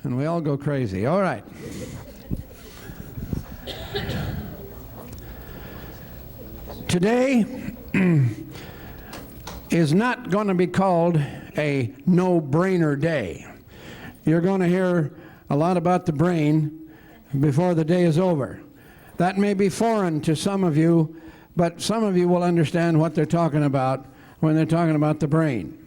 and we all go crazy. All right. Today is not going to be called a no-brainer day. You're going to hear a lot about the brain before the day is over. That may be foreign to some of you, but some of you will understand what they're talking about when they're talking about the brain.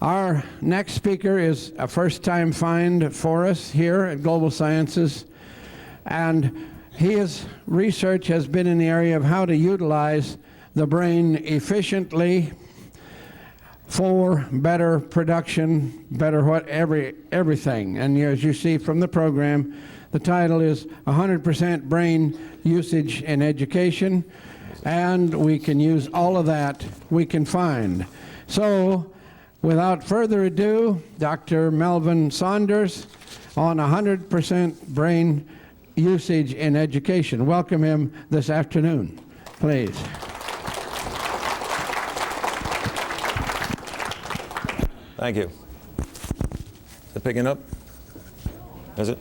Our next speaker is a first-time find for us here at Global Sciences, and his research has been in the area of how to utilize the brain efficiently for better production, better everything. And as you see from the program, the title is 100% Brain Usage in Education, and we can use all of that we can find. So, without further ado, Dr. Melvin Saunders on 100% brain usage in education. Welcome him this afternoon, please. Thank you. Is it picking up? Is it?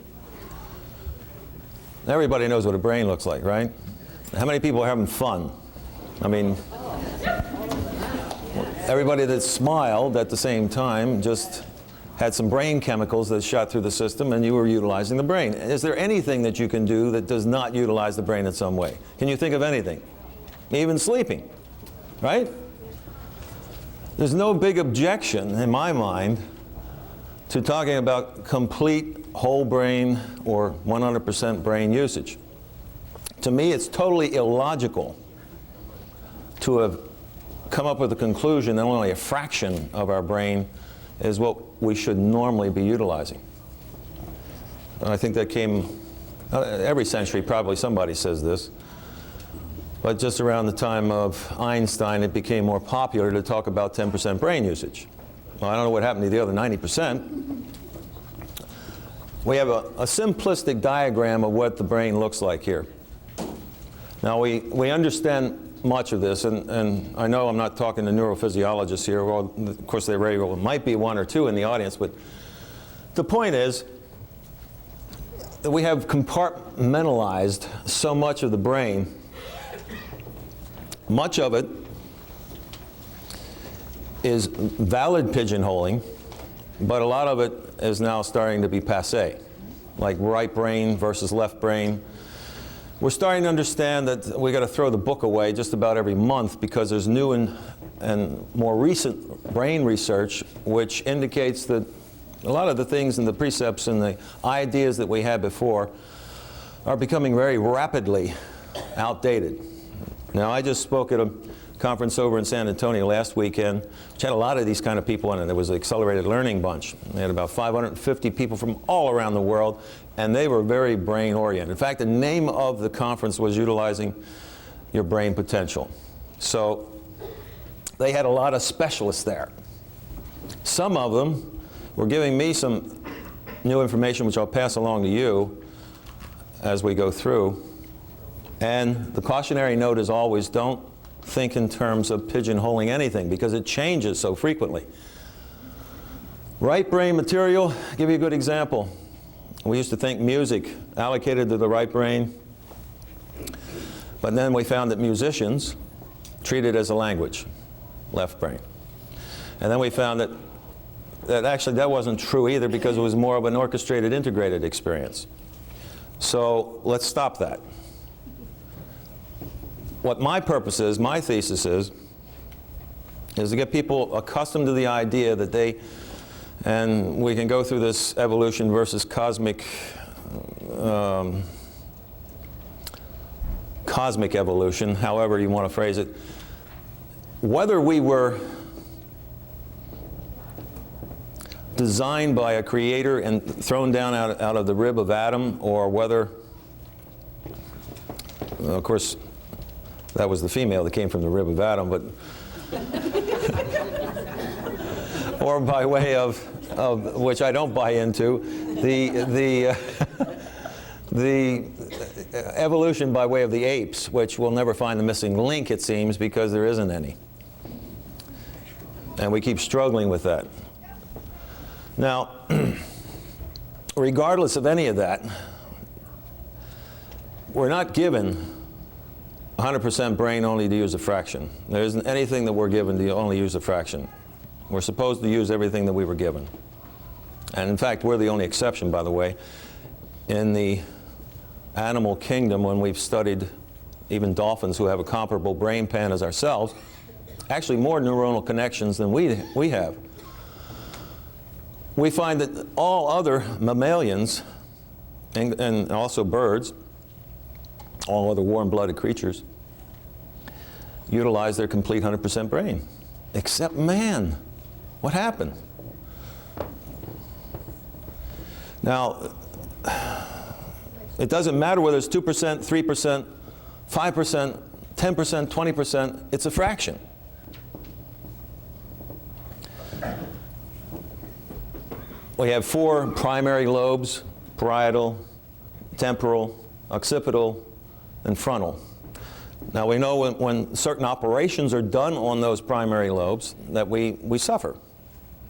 Everybody knows what a brain looks like, right? How many people are having fun? I mean, everybody that smiled at the same time just had some brain chemicals that shot through the system, and you were utilizing the brain. Is there anything that you can do that does not utilize the brain in some way? Can you think of anything? Even sleeping, right? There's no big objection, in my mind, to talking about complete whole brain or 100% brain usage. To me, it's totally illogical to have come up with the conclusion that only a fraction of our brain is what we should normally be utilizing. And I think that came, every century probably somebody says this, but just around the time of Einstein it became more popular to talk about 10% brain usage. Well, I don't know what happened to the other 90%. We have a simplistic diagram of what the brain looks like here. Now we understand much of this, and I know I'm not talking to neurophysiologists here. Well, of course, there might be one or two in the audience, but the point is that we have compartmentalized so much of the brain. Much of it is valid pigeonholing, but a lot of it is now starting to be passé, like right brain versus left brain. We're starting to understand that we got to throw the book away just about every month because there's new and more recent brain research which indicates that a lot of the things and the precepts and the ideas that we had before are becoming very rapidly outdated. Now, I just spoke at a conference over in San Antonio last weekend, which had a lot of these kind of people in it. It was an accelerated learning bunch. They had about 550 people from all around the world, and they were very brain-oriented. In fact, the name of the conference was Utilizing Your Brain Potential. So they had a lot of specialists there. Some of them were giving me some new information, which I'll pass along to you as we go through. And the cautionary note is always don't think in terms of pigeonholing anything because it changes so frequently. Right brain material, I'll give you a good example. We used to think music allocated to the right brain, but then we found that musicians treat it as a language, left brain. And then we found that actually that wasn't true either because it was more of an orchestrated, integrated experience. So let's stop that. What my purpose is, my thesis is to get people accustomed to the idea that they, and we can go through this evolution versus cosmic evolution, however you want to phrase it. Whether we were designed by a creator and thrown down out of the rib of Adam, or whether, of course, that was the female that came from the rib of Adam, but or by way of which I don't buy into, the evolution by way of the apes, which we'll never find the missing link, it seems, because there isn't any. And we keep struggling with that. Now, regardless of any of that, we're not given 100% brain only to use a fraction. There isn't anything that we're given to only use a fraction. We're supposed to use everything that we were given. And in fact, we're the only exception, by the way. In the animal kingdom, when we've studied even dolphins who have a comparable brain pan as ourselves, actually more neuronal connections than we have. We find that all other mammalians, and also birds, all other warm-blooded creatures, utilize their complete 100% brain, except man. What happened? Now, it doesn't matter whether it's 2%, 3%, 5%, 10%, 20%, it's a fraction. We have 4 primary lobes: parietal, temporal, occipital, and frontal. Now we know when certain operations are done on those primary lobes that we suffer.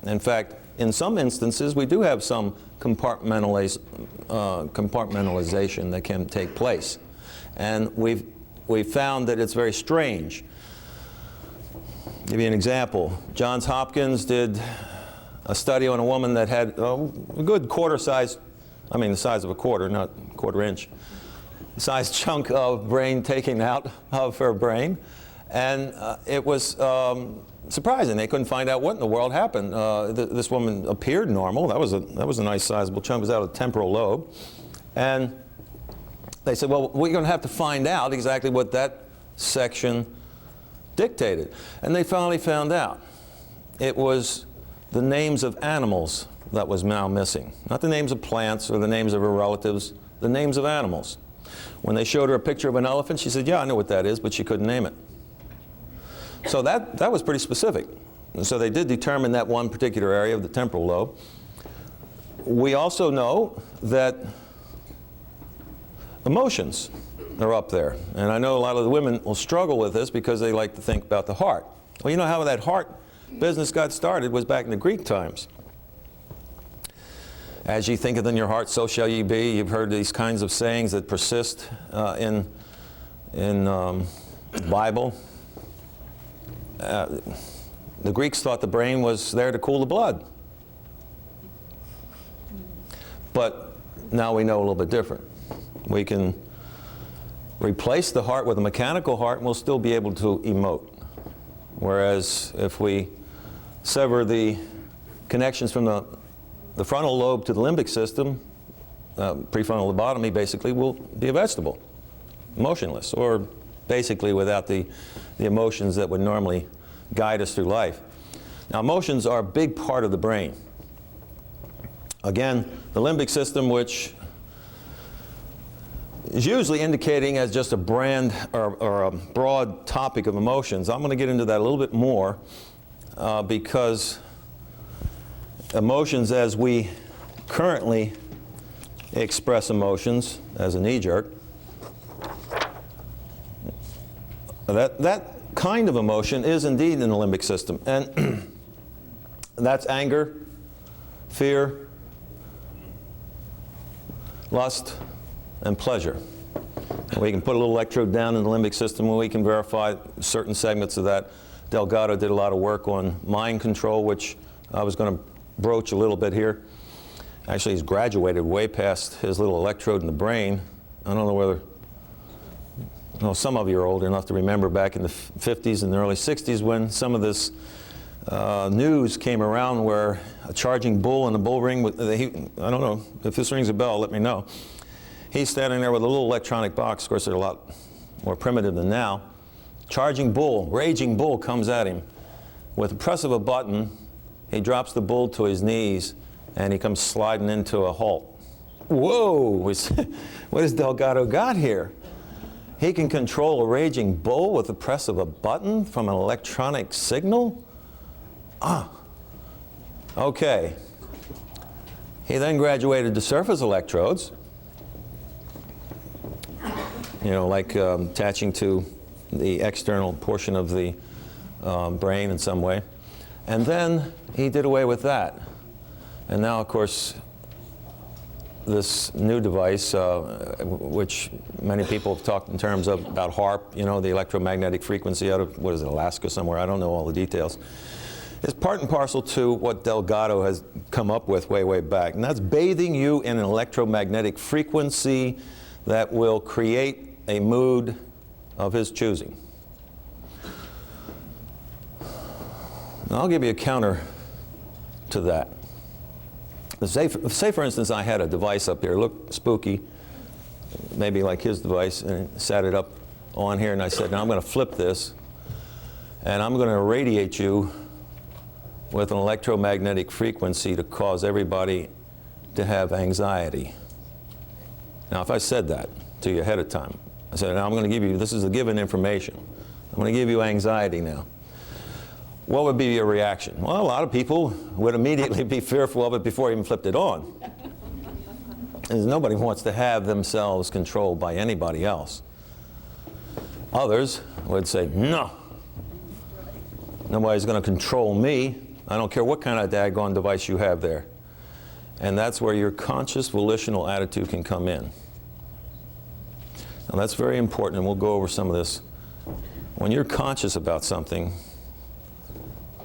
In fact, in some instances, we do have some compartmentalization that can take place. And we've found that it's very strange. I'll give you an example. Johns Hopkins did a study on a woman that had a good quarter size, I mean the size of a quarter, not quarter inch, size chunk of brain taken out of her brain. And it was surprising. They couldn't find out what in the world happened. This woman appeared normal. That was a nice sizable chunk. It was out of the temporal lobe. And they said, well, we're going to have to find out exactly what that section dictated. And they finally found out. It was the names of animals that was now missing. Not the names of plants or the names of her relatives, the names of animals. When they showed her a picture of an elephant, she said, yeah, I know what that is, but she couldn't name it. So that was pretty specific. And so they did determine that one particular area of the temporal lobe. We also know that emotions are up there. And I know a lot of the women will struggle with this because they like to think about the heart. Well, you know how that heart business got started was back in the Greek times. As ye thinketh in your heart, so shall ye be. You've heard these kinds of sayings that persist in the Bible. The Greeks thought the brain was there to cool the blood. But now we know a little bit different. We can replace the heart with a mechanical heart and we'll still be able to emote. Whereas if we sever the connections from the frontal lobe to the limbic system, prefrontal lobotomy basically will be a vegetable, motionless, or basically without the emotions that would normally guide us through life. Now, emotions are a big part of the brain. Again, the limbic system, which is usually indicating as just a brand or a broad topic of emotions. I'm going to get into that a little bit more because emotions as we currently express emotions as a knee-jerk, that kind of emotion is indeed in the limbic system. And that's anger, fear, lust, and pleasure. And we can put a little electrode down in the limbic system and we can verify certain segments of that. Delgado did a lot of work on mind control, which I was going to broach a little bit here. Actually, he's graduated way past his little electrode in the brain. I don't know whether, some of you are old enough to remember back in the 50s and the early 60s when some of this news came around where a charging bull in a bull ring, I don't know, if this rings a bell, let me know. He's standing there with a little electronic box. Of course, they're a lot more primitive than now. Charging bull, raging bull comes at him. With the press of a button, he drops the bull to his knees and he comes sliding into a halt. Whoa, what has Delgado got here? He can control a raging bull with the press of a button from an electronic signal? Okay. He then graduated to surface electrodes, like attaching to the external portion of the brain in some way. And then he did away with that. And now, of course, this new device, which many people have talked in terms of about HAARP, you know, the electromagnetic frequency out of, what is it, Alaska somewhere, I don't know all the details, is part and parcel to what Delgado has come up with way, way back. And that's bathing you in an electromagnetic frequency that will create a mood of his choosing. Now, I'll give you a counter to that. Say, for instance, I had a device up here, looked spooky, maybe like his device, and sat it up on here, and I said, now I'm going to flip this, and I'm going to irradiate you with an electromagnetic frequency to cause everybody to have anxiety. Now, if I said that to you ahead of time, I said, now I'm going to give you, this is the given information, I'm going to give you anxiety now. What would be your reaction? Well, a lot of people would immediately be fearful of it before he even flipped it on. And nobody wants to have themselves controlled by anybody else. Others would say, no, nobody's going to control me. I don't care what kind of daggone device you have there. And that's where your conscious volitional attitude can come in. Now that's very important, and we'll go over some of this. When you're conscious about something,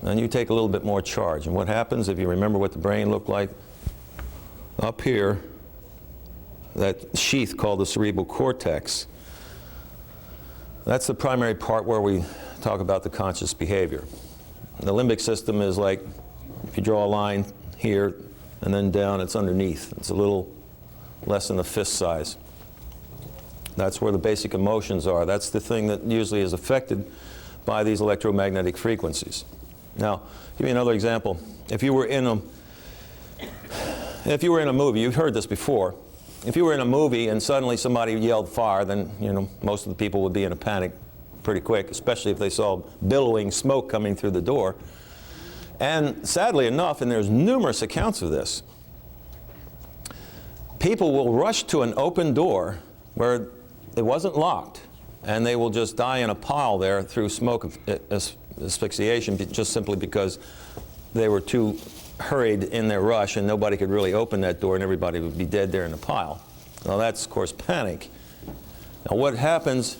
then you take a little bit more charge. And what happens, if you remember what the brain looked like, up here, that sheath called the cerebral cortex, that's the primary part where we talk about the conscious behavior. The limbic system is like, if you draw a line here and then down, it's underneath. It's a little less than a fist size. That's where the basic emotions are. That's the thing that usually is affected by these electromagnetic frequencies. Now, I'll give you another example. If you were in a movie, you've heard this before. If you were in a movie and suddenly somebody yelled fire, then most of the people would be in a panic pretty quick, especially if they saw billowing smoke coming through the door. And sadly enough, and there's numerous accounts of this, people will rush to an open door where it wasn't locked, and they will just die in a pile there through smoke asphyxiation, just simply because they were too hurried in their rush and nobody could really open that door and everybody would be dead there in a pile. Now that's, of course, panic. Now what happens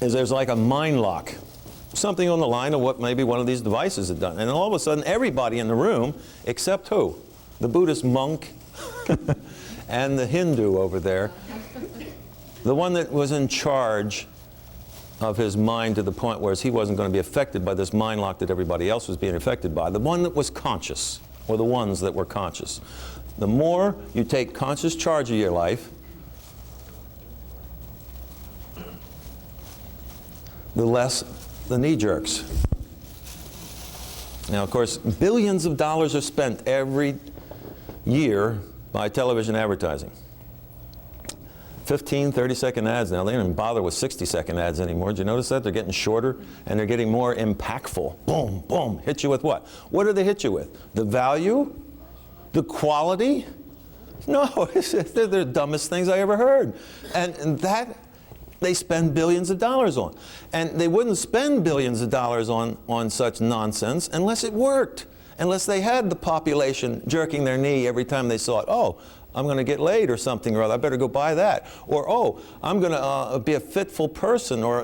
is there's like a mind lock, something on the line of what maybe one of these devices had done. And all of a sudden, everybody in the room, except who? The Buddhist monk and the Hindu over there, the one that was in charge of his mind to the point where he wasn't going to be affected by this mind lock that everybody else was being affected by. The one that was conscious, or the ones that were conscious. The more you take conscious charge of your life, the less the knee jerks. Now, of course, billions of dollars are spent every year by television advertising. 15, 30-second ads now. They don't even bother with 60-second ads anymore. Did you notice that? They're getting shorter and they're getting more impactful. Boom, boom. Hit you with what? What do they hit you with? The value? The quality? No, they're the dumbest things I ever heard. And that they spend billions of dollars on. And they wouldn't spend billions of dollars on such nonsense unless it worked. Unless they had the population jerking their knee every time they saw it. Oh, I'm going to get laid or something or other. I better go buy that. Or, oh, I'm going to be a fitful person, or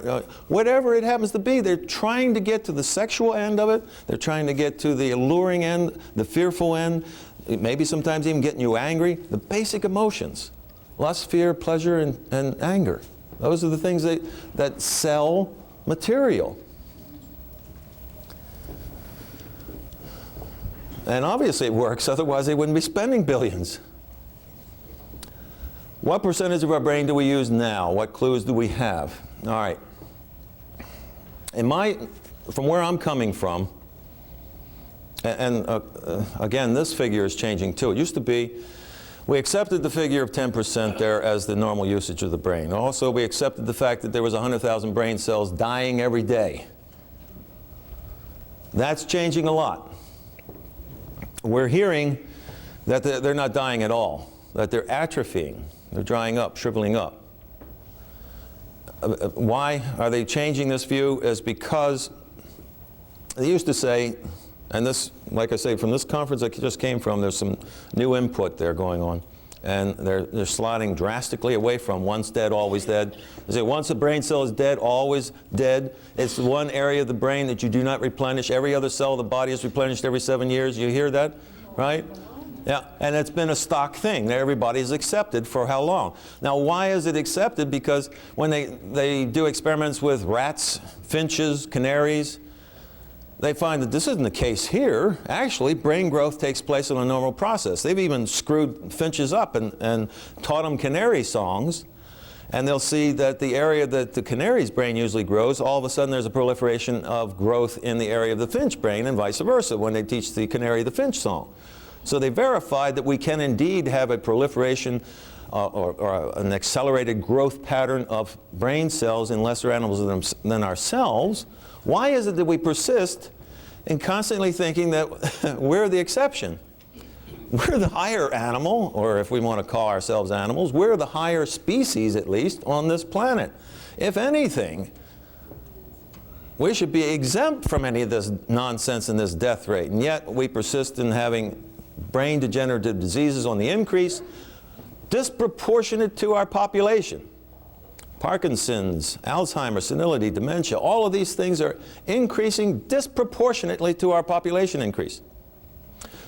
whatever it happens to be. They're trying to get to the sexual end of it. They're trying to get to the alluring end, the fearful end, maybe sometimes even getting you angry. The basic emotions, lust, fear, pleasure, and anger. Those are the things that sell material. And obviously it works, otherwise they wouldn't be spending billions. What percentage of our brain do we use now? What clues do we have? All right. From where I'm coming from, and again, this figure is changing too. It used to be, we accepted the figure of 10% there as the normal usage of the brain. Also, we accepted the fact that there was 100,000 brain cells dying every day. That's changing a lot. We're hearing that they're not dying at all, that they're atrophying. They're drying up, shriveling up. Why are they changing this view? Is because they used to say, and this, like I say, from this conference I just came from, there's some new input there going on. and they're sliding drastically away from once dead, always dead. They say once a brain cell is dead, always dead. It's one area of the brain that you do not replenish. Every other cell of the body is replenished every 7 years. You hear that, right? Yeah, and it's been a stock thing that everybody's accepted for how long? Now, why is it accepted? Because when they do experiments with rats, finches, canaries, they find that this isn't the case here. Actually, brain growth takes place in a normal process. They've even screwed finches up and taught them canary songs. And they'll see that the area that the canary's brain usually grows, all of a sudden there's a proliferation of growth in the area of the finch brain, and vice versa when they teach the canary the finch song. So they verified that we can indeed have a proliferation or an accelerated growth pattern of brain cells in lesser animals than ourselves. Why is it that we persist in constantly thinking that we're the exception? We're the higher animal, or if we want to call ourselves animals, we're the higher species, at least, on this planet. If anything, we should be exempt from any of this nonsense and this death rate, and yet we persist in having brain degenerative diseases on the increase, disproportionate to our population. Parkinson's, Alzheimer's, senility, dementia, all of these things are increasing disproportionately to our population increase.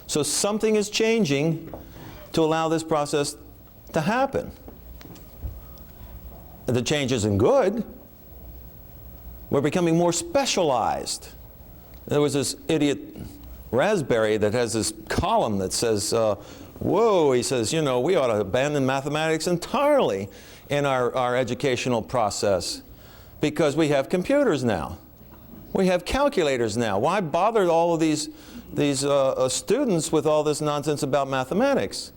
So something is changing to allow this process to happen. The change isn't good. We're becoming more specialized. There was this idiot Raspberry that has this column that says, whoa, he says, you know, we ought to abandon mathematics entirely in our educational process because we have computers now. We have calculators now. Why bother all of these students with all this nonsense about mathematics?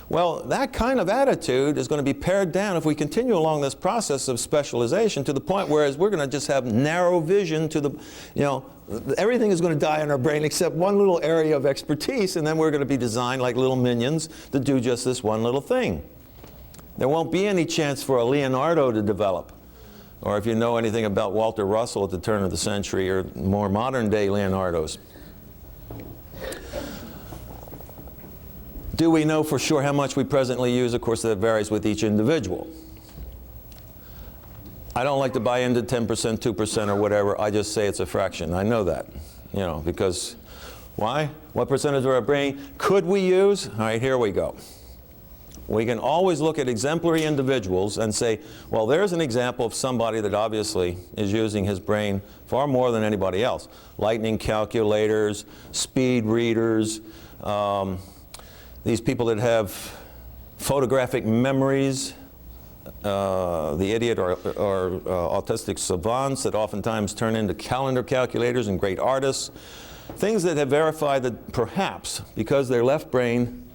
Well, that kind of attitude is going to be pared down if we continue along this process of specialization to the point whereas we're going to just have narrow vision to the, you know, everything is going to die in our brain except one little area of expertise, and then we're going to be designed like little minions to do just this one little thing. There won't be any chance for a Leonardo to develop, or if you know anything about Walter Russell at the turn of the century, or more modern day Leonardos. Do we know for sure how much we presently use? Of course, that varies with each individual. I don't like to buy into 10%, 2% or whatever. I just say it's a fraction. I know that, you know, because why? What percentage of our brain could we use? All right, here we go. We can always look at exemplary individuals and say, well, there's an example of somebody that obviously is using his brain far more than anybody else. Lightning calculators, speed readers, these people that have photographic memories, the idiot or autistic savants that oftentimes turn into calendar calculators and great artists. Things that have verified that perhaps because their left brain,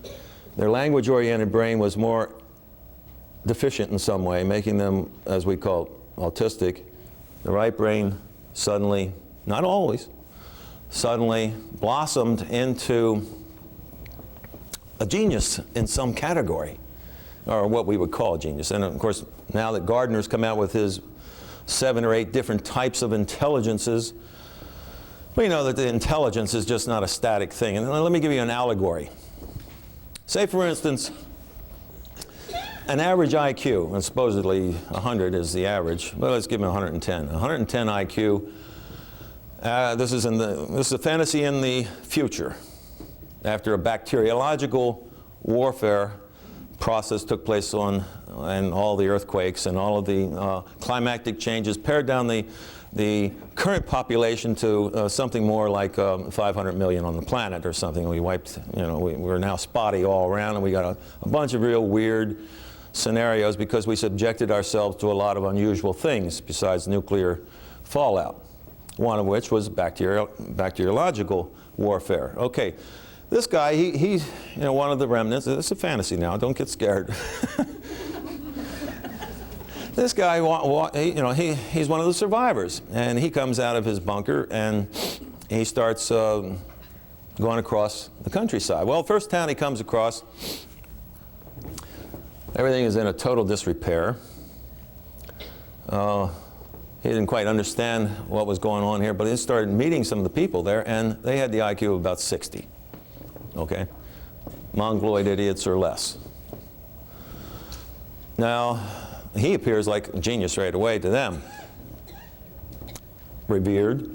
their language-oriented brain was more deficient in some way, making them, as we call it, autistic. The right brain suddenly, not always, suddenly blossomed into a genius in some category, or what we would call a genius. And of course, now that Gardner's come out with his 7 or 8 different types of intelligences, we know that the intelligence is just not a static thing. And let me give you an allegory. Say, for instance, an average IQ, and supposedly 100 is the average, but let's give him 110. 110 IQ, this is a fantasy in the future. After a bacteriological warfare process took place and all the earthquakes and all of the climactic changes pared down the current population to something more like 500 million on the planet or something. We wiped, you know, we're now spotty all around, and we got a bunch of real weird scenarios because we subjected ourselves to a lot of unusual things besides nuclear fallout, one of which was bacteriological warfare. Okay. This guy, he's you know, one of the remnants. It's a fantasy now. Don't get scared. This guy, you know, he's one of the survivors, and he comes out of his bunker and he starts going across the countryside. Well, first town he comes across, everything is in a total disrepair. He didn't quite understand what was going on here, but he started meeting some of the people there, and they had the IQ of about 60. Okay, mongoloid idiots or less. Now, he appears like a genius right away to them. Revered.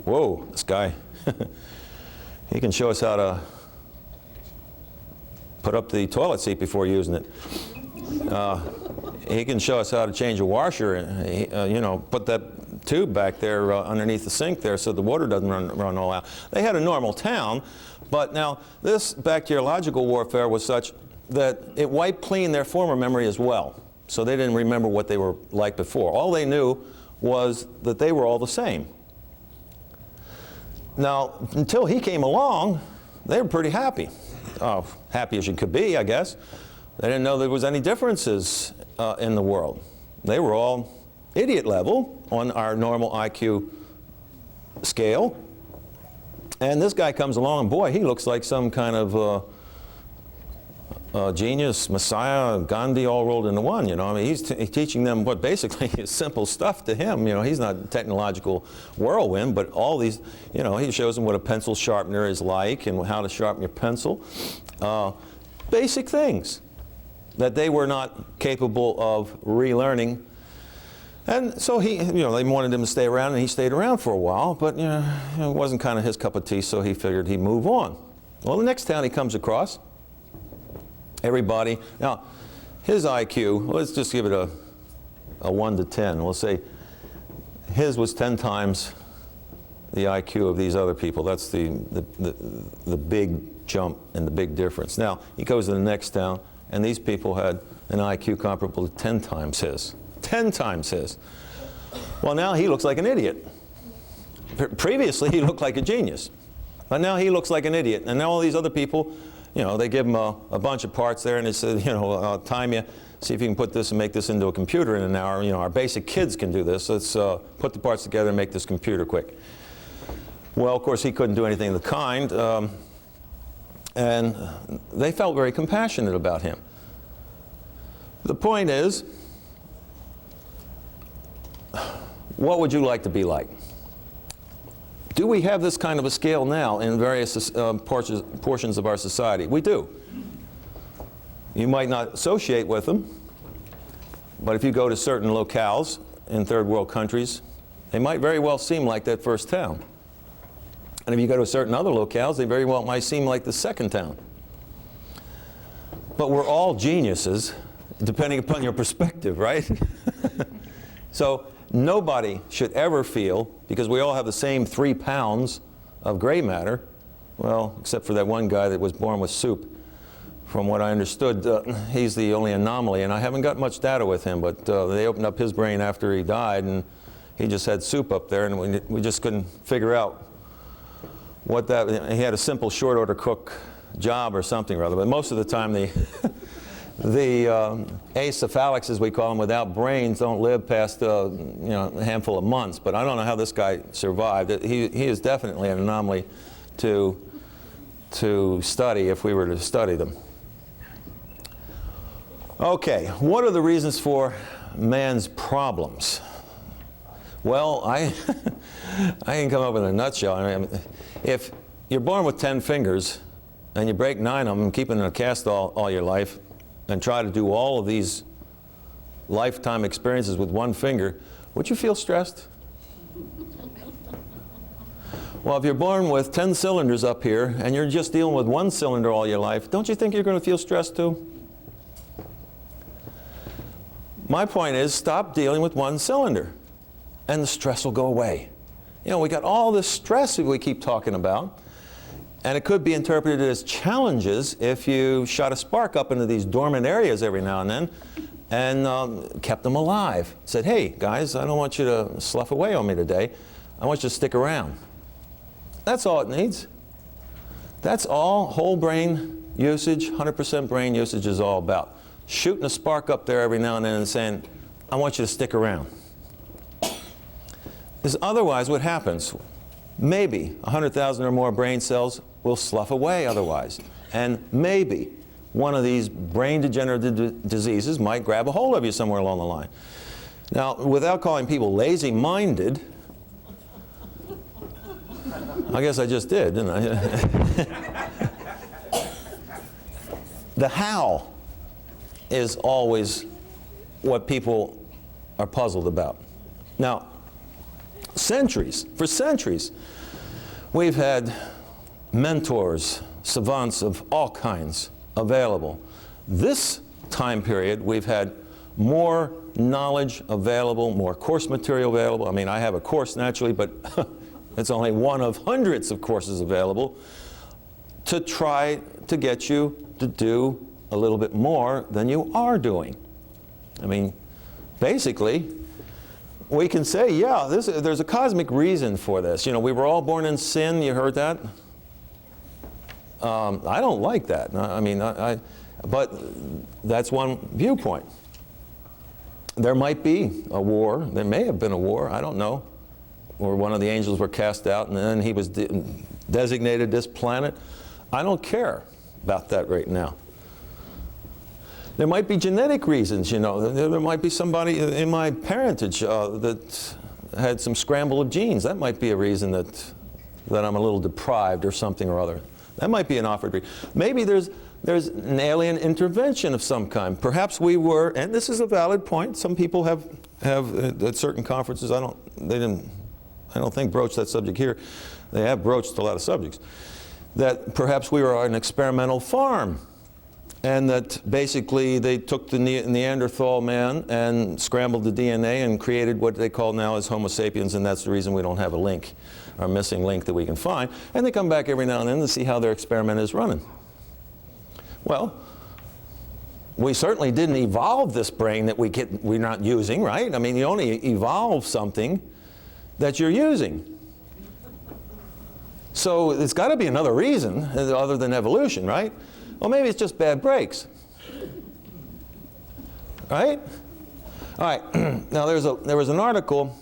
Whoa, this guy. He can show us how to put up the toilet seat before using it. He can show us how to change a washer, and you know, put that tube back there underneath the sink there so the water doesn't run all out. They had a normal town, but now this bacteriological warfare was such that it wiped clean their former memory as well. So they didn't remember what they were like before. All they knew was that they were all the same. Now, until he came along, they were pretty happy. Oh, happy as you could be, I guess. They didn't know there was any differences in the world. They were all idiot level on our normal IQ scale. And this guy comes along, and boy, he looks like some kind of genius, Messiah, Gandhi all rolled into one, you know. I mean, he's teaching them what basically is simple stuff to him. You know, he's not a technological whirlwind, but all these, you know, he shows them what a pencil sharpener is like and how to sharpen your pencil. Basic things that they were not capable of relearning. And so he, you know, they wanted him to stay around, and he stayed around for a while, but you know, it wasn't kind of his cup of tea, so he figured he'd move on. Well, the next town he comes across, everybody, now his IQ, let's just give it a 1 to 10. We'll say his was 10 times the IQ of these other people. That's the big jump and the big difference. Now, he goes to the next town, and these people had an IQ comparable to 10 times his. 10 times his. Well, now he looks like an idiot. Previously, he looked like a genius. But now he looks like an idiot. And now all these other people, you know, they give him a bunch of parts there, and they said, you know, I'll time you, see if you can put this and make this into a computer in an hour. You know, our basic kids can do this. Let's put the parts together and make this computer quick. Well, of course, he couldn't do anything of the kind. And they felt very compassionate about him. The point is, what would you like to be like? Do we have this kind of a scale now in various portions of our society? We do. You might not associate with them, but if you go to certain locales in third world countries, they might very well seem like that first town. And if you go to certain other locales, they very well might seem like the second town. But we're all geniuses, depending upon your perspective, right? So nobody should ever feel, because we all have the same 3 pounds of gray matter, well, except for that one guy that was born with soup. From what I understood, he's the only anomaly, and I haven't got much data with him, but they opened up his brain after he died, and he just had soup up there, and we just couldn't figure out what that, he had a simple short order cook job or something or other, but most of the time the acephalics, as we call them, without brains, don't live past you know, a handful of months. But I don't know how this guy survived. He is definitely an anomaly to study if we were to study them. Okay, what are the reasons for man's problems? Well, I can come up with a nutshell. I mean, if you're born with 10 fingers and you break 9 of them, keeping in a cast all your life, and try to do all of these lifetime experiences with 1 finger, would you feel stressed? Well, if you're born with 10 cylinders up here and you're just dealing with 1 cylinder all your life, don't you think you're going to feel stressed too? My point is, stop dealing with 1 cylinder and the stress will go away. You know, we got all this stress that we keep talking about, and it could be interpreted as challenges if you shot a spark up into these dormant areas every now and then and kept them alive. Said, hey, guys, I don't want you to slough away on me today. I want you to stick around. That's all it needs. That's all whole brain usage, 100% brain usage is all about. Shooting a spark up there every now and then and saying, I want you to stick around. Because otherwise what happens? Maybe 100,000 or more brain cells will slough away otherwise. And maybe one of these brain degenerative diseases might grab a hold of you somewhere along the line. Now, without calling people lazy-minded, I guess I just did, didn't I? The how is always what people are puzzled about. Now, for centuries, we've had mentors, savants of all kinds available. This time period, we've had more knowledge available, more course material available. I mean, I have a course naturally, but it's only one of hundreds of courses available to try to get you to do a little bit more than you are doing. I mean, basically, we can say, yeah, there's a cosmic reason for this. You know, we were all born in sin. You heard that? I don't like that. I mean, but that's one viewpoint. There might be a war. There may have been a war. I don't know. Or one of the angels were cast out, and then he was designated this planet. I don't care about that right now. There might be genetic reasons, you know. There might be somebody in my parentage that had some scramble of genes. That might be a reason that I'm a little deprived or something or other. That might be an offered reason.Maybe there's an alien intervention of some kind. Perhaps we were, and this is a valid point. Some people have at certain conferences. I don't think broach that subject here. They have broached a lot of subjects. That perhaps we were an experimental farm. And that basically they took the Neanderthal man and scrambled the DNA and created what they call now as Homo sapiens, and that's the reason we don't have a link, or a missing link that we can find. And they come back every now and then to see how their experiment is running. Well, we certainly didn't evolve this brain that we're not using, right? I mean, you only evolve something that you're using. So it's got to be another reason other than evolution, right? Well, maybe it's just bad brakes, right? All right. Now, there was an article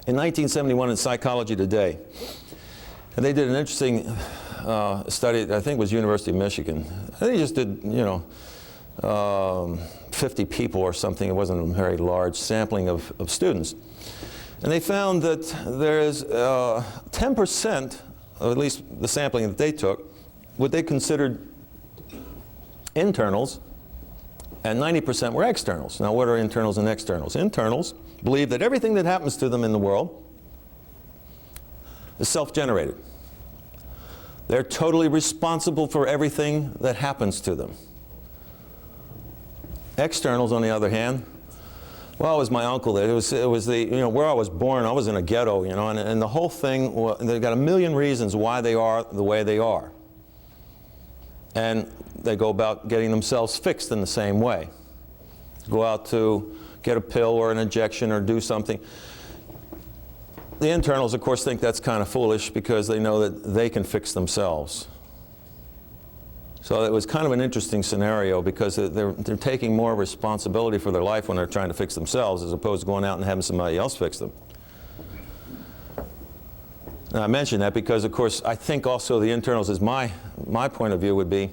in 1971 in Psychology Today, and they did an interesting study. I think it was University of Michigan. They just did, you know, 50 people or something. It wasn't a very large sampling of students, and they found that there is 10%, or at least the sampling that they took, what they considered internals, and 90% were externals. Now, what are internals and externals? Internals believe that everything that happens to them in the world is self-generated. They're totally responsible for everything that happens to them. Externals, on the other hand, well, it was my uncle there. It was the, you know, where I was born, I was in a ghetto, you know, and the whole thing, well, they've got a million reasons why they are the way they are. And they go about getting themselves fixed in the same way. Go out to get a pill or an injection or do something. The internals, of course, think that's kind of foolish because they know that they can fix themselves. So it was kind of an interesting scenario because they're taking more responsibility for their life when they're trying to fix themselves as opposed to going out and having somebody else fix them. And I mention that because, of course, I think also the internals, as my point of view would be,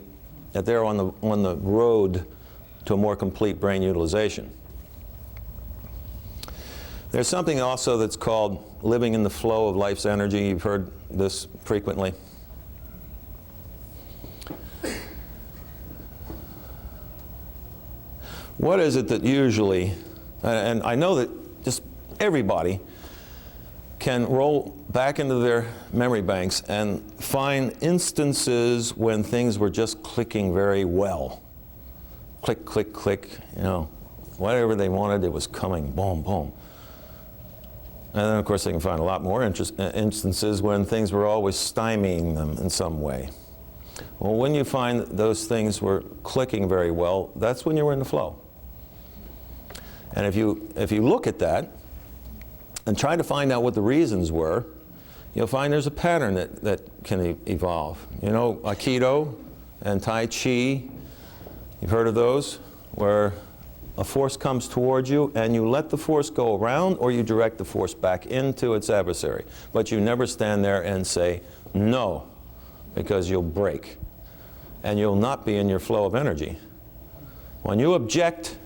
that they're on the road to a more complete brain utilization. There's something also that's called living in the flow of life's energy. You've heard this frequently. What is it that usually, and I know that just everybody can roll back into their memory banks and find instances when things were just clicking very well. Click, click, click, you know, whatever they wanted, it was coming, boom, boom. And then, of course, they can find a lot more instances when things were always stymieing them in some way. Well, when you find that those things were clicking very well, that's when you were in the flow. And if you look at that and try to find out what the reasons were, you'll find there's a pattern that can evolve. You know, Aikido and Tai Chi, you've heard of those, where a force comes towards you and you let the force go around or you direct the force back into its adversary. But you never stand there and say no, because you'll break and you'll not be in your flow of energy. When you object,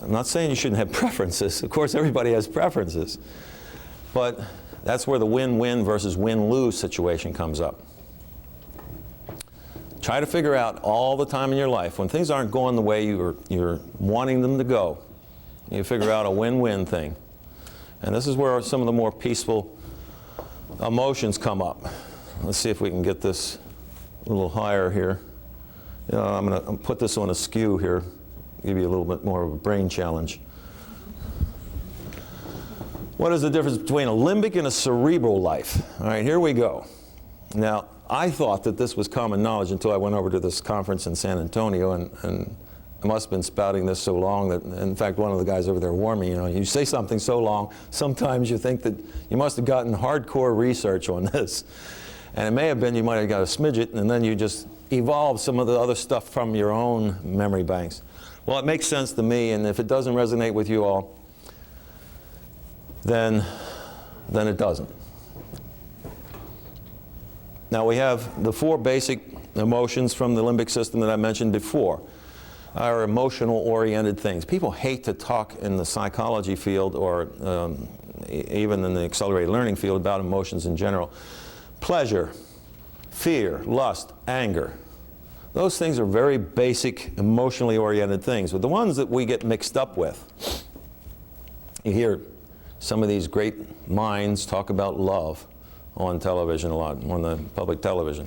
I'm not saying you shouldn't have preferences. Of course, everybody has preferences. But that's where the win-win versus win-lose situation comes up. Try to figure out all the time in your life, when things aren't going the way you're wanting them to go, you figure out a win-win thing. And this is where some of the more peaceful emotions come up. Let's see if we can get this a little higher here. I'm going to put this on a skew here, give you a little bit more of a brain challenge. What is the difference between a limbic and a cerebral life? All right, here we go. Now, I thought that this was common knowledge until I went over to this conference in San Antonio, and I must have been spouting this so long that, in fact, one of the guys over there warned me, you say something so long, sometimes you think that you must have gotten hardcore research on this. And it may have been you might have got a smidget, and then you just evolved some of the other stuff from your own memory banks. Well, it makes sense to me, and if it doesn't resonate with you all, then it doesn't. Now we have the 4 basic emotions from the limbic system that I mentioned before, are emotional-oriented things. People hate to talk in the psychology field or even in the accelerated learning field about emotions in general. Pleasure, fear, lust, anger. Those things are very basic, emotionally oriented things. But the ones that we get mixed up with, you hear some of these great minds talk about love on television a lot, on the public television.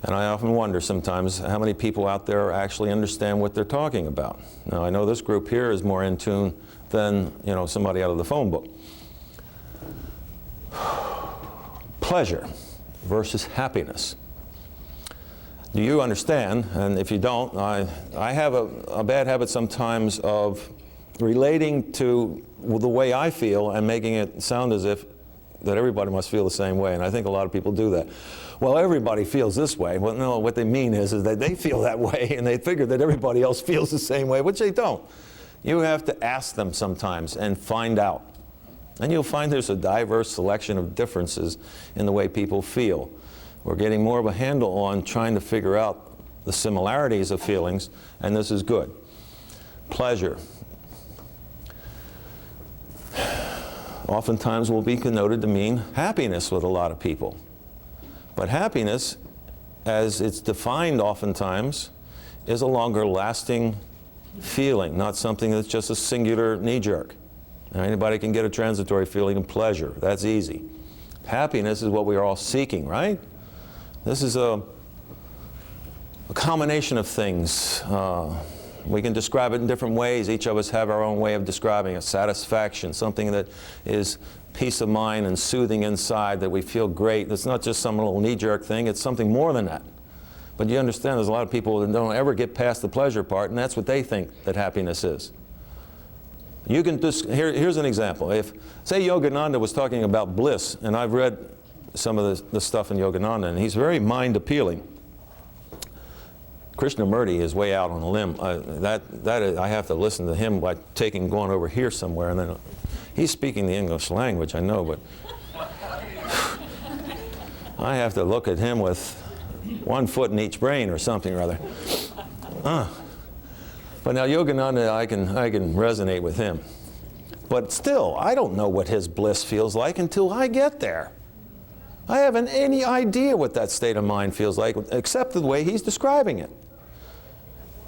And I often wonder sometimes how many people out there actually understand what they're talking about. Now, I know this group here is more in tune than, somebody out of the phone book. Pleasure versus happiness. Do you understand? And if you don't, I have a bad habit sometimes of relating to the way I feel and making it sound as if that everybody must feel the same way, and I think a lot of people do that. Well, everybody feels this way. Well, no, what they mean is that they feel that way, and they figure that everybody else feels the same way, which they don't. You have to ask them sometimes and find out. And you'll find there's a diverse selection of differences in the way people feel. We're getting more of a handle on trying to figure out the similarities of feelings, and this is good. Pleasure. Oftentimes will be connoted to mean happiness with a lot of people. But happiness, as it's defined oftentimes, is a longer lasting feeling, not something that's just a singular knee-jerk. Anybody can get a transitory feeling of pleasure. That's easy. Happiness is what we are all seeking, right? This is a combination of things. We can describe it in different ways. Each of us have our own way of describing it. Satisfaction, something that is peace of mind and soothing inside, that we feel great. It's not just some little knee-jerk thing. It's something more than that. But you understand there's a lot of people that don't ever get past the pleasure part, and that's what they think that happiness is. You can just, here's an example. If, say, Yogananda was talking about bliss, and I've read some of the stuff in Yogananda, and he's very mind-appealing. Krishnamurti is way out on a limb. I have to listen to him by going over here somewhere, and then he's speaking the English language, I know, but I have to look at him with one foot in each brain or something or other. But now Yogananda, I can resonate with him. But still, I don't know what his bliss feels like until I get there. I haven't any idea what that state of mind feels like, except the way he's describing it.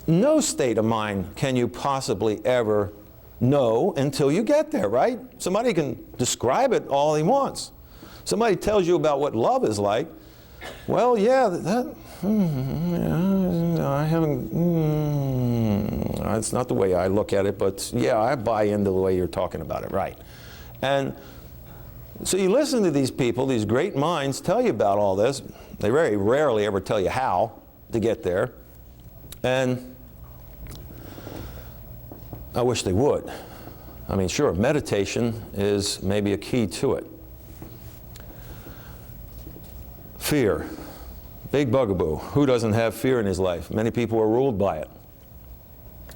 No state of mind can you possibly ever know until you get there, right? Somebody can describe it all he wants. Somebody tells you about what love is like. Well, yeah, I haven't, it's not the way I look at it, but yeah, I buy into the way you're talking about it, right? And so you listen to these people, these great minds tell you about all this. They very rarely ever tell you how to get there. And I wish they would. I mean, sure, meditation is maybe a key to it. Fear, big bugaboo. Who doesn't have fear in his life? Many people are ruled by it.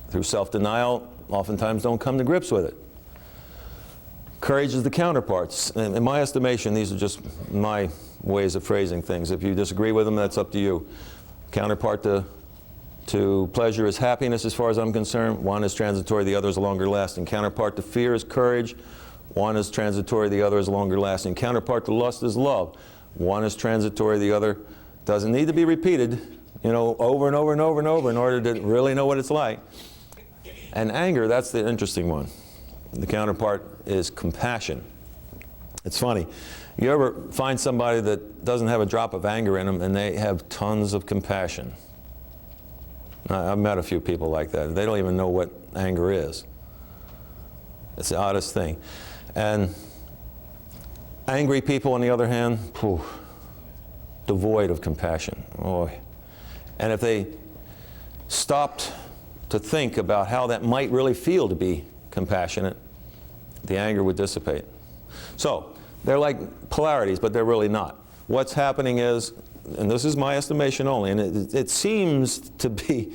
Through self-denial, oftentimes don't come to grips with it. Courage is the counterparts. In my estimation, these are just my ways of phrasing things. If you disagree with them, that's up to you. Counterpart to pleasure is happiness, as far as I'm concerned. One is transitory, the other is longer lasting. Counterpart to fear is courage. One is transitory, the other is longer lasting. Counterpart to lust is love. One is transitory, the other doesn't need to be repeated. you know, over and over and over and over in order to really know what it's like. And anger, that's the interesting one. The counterpart is compassion. It's funny. You ever find somebody that doesn't have a drop of anger in them and they have tons of compassion? I've met a few people like that. They don't even know what anger is. It's the oddest thing. And angry people, on the other hand, devoid of compassion. Oh. And if they stopped to think about how that might really feel to be compassionate, the anger would dissipate. So, they're like polarities, but they're really not. What's happening is, and this is my estimation only, and it seems to be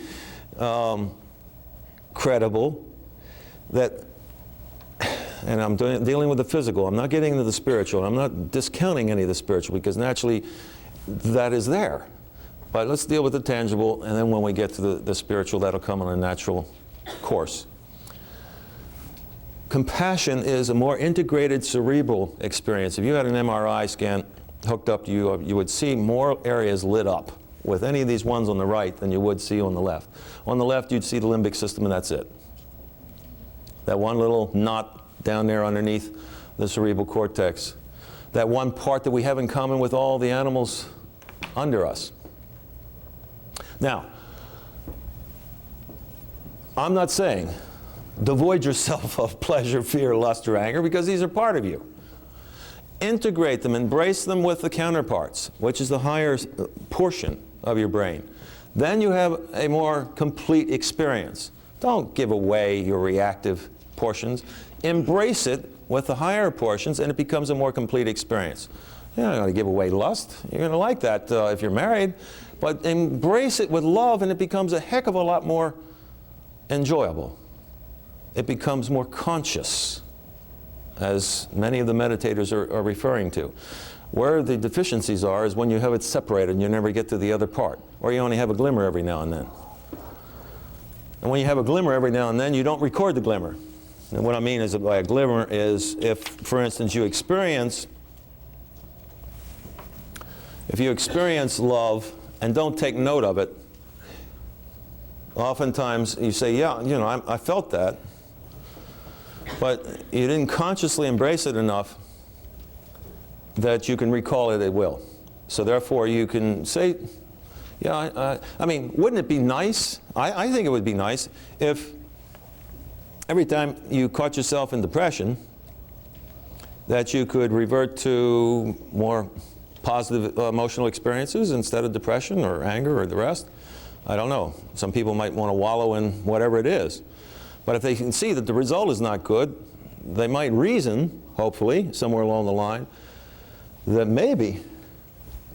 credible, that, and I'm dealing with the physical, I'm not getting into the spiritual, I'm not discounting any of the spiritual, because naturally that is there. But let's deal with the tangible, and then when we get to the spiritual, that'll come on a natural course. Compassion is a more integrated cerebral experience. If you had an MRI scan hooked up to you, you would see more areas lit up with any of these ones on the right than you would see on the left. On the left, you'd see the limbic system, and that's it. That one little knot down there underneath the cerebral cortex. That one part that we have in common with all the animals under us. Now, I'm not saying devoid yourself of pleasure, fear, lust, or anger, because these are part of you. Integrate them, embrace them with the counterparts, which is the higher portion of your brain. Then you have a more complete experience. Don't give away your reactive portions. Embrace it with the higher portions, and it becomes a more complete experience. You're not going to give away lust. You're going to like that if you're married. But embrace it with love, and it becomes a heck of a lot more enjoyable. It becomes more conscious, as many of the meditators are referring to. Where the deficiencies are is when you have it separated and you never get to the other part, or you only have a glimmer every now and then. And when you have a glimmer every now and then, you don't record the glimmer. And what I mean is by a glimmer is if, for instance, you experience love and don't take note of it, oftentimes you say, yeah, you know, I felt that, but you didn't consciously embrace it enough that you can recall it at will. So therefore you can say, yeah, I mean, wouldn't it be nice? I think it would be nice if every time you caught yourself in depression that you could revert to more positive emotional experiences instead of depression or anger or the rest. I don't know. Some people might want to wallow in whatever it is. But if they can see that the result is not good, they might reason, hopefully, somewhere along the line, that maybe,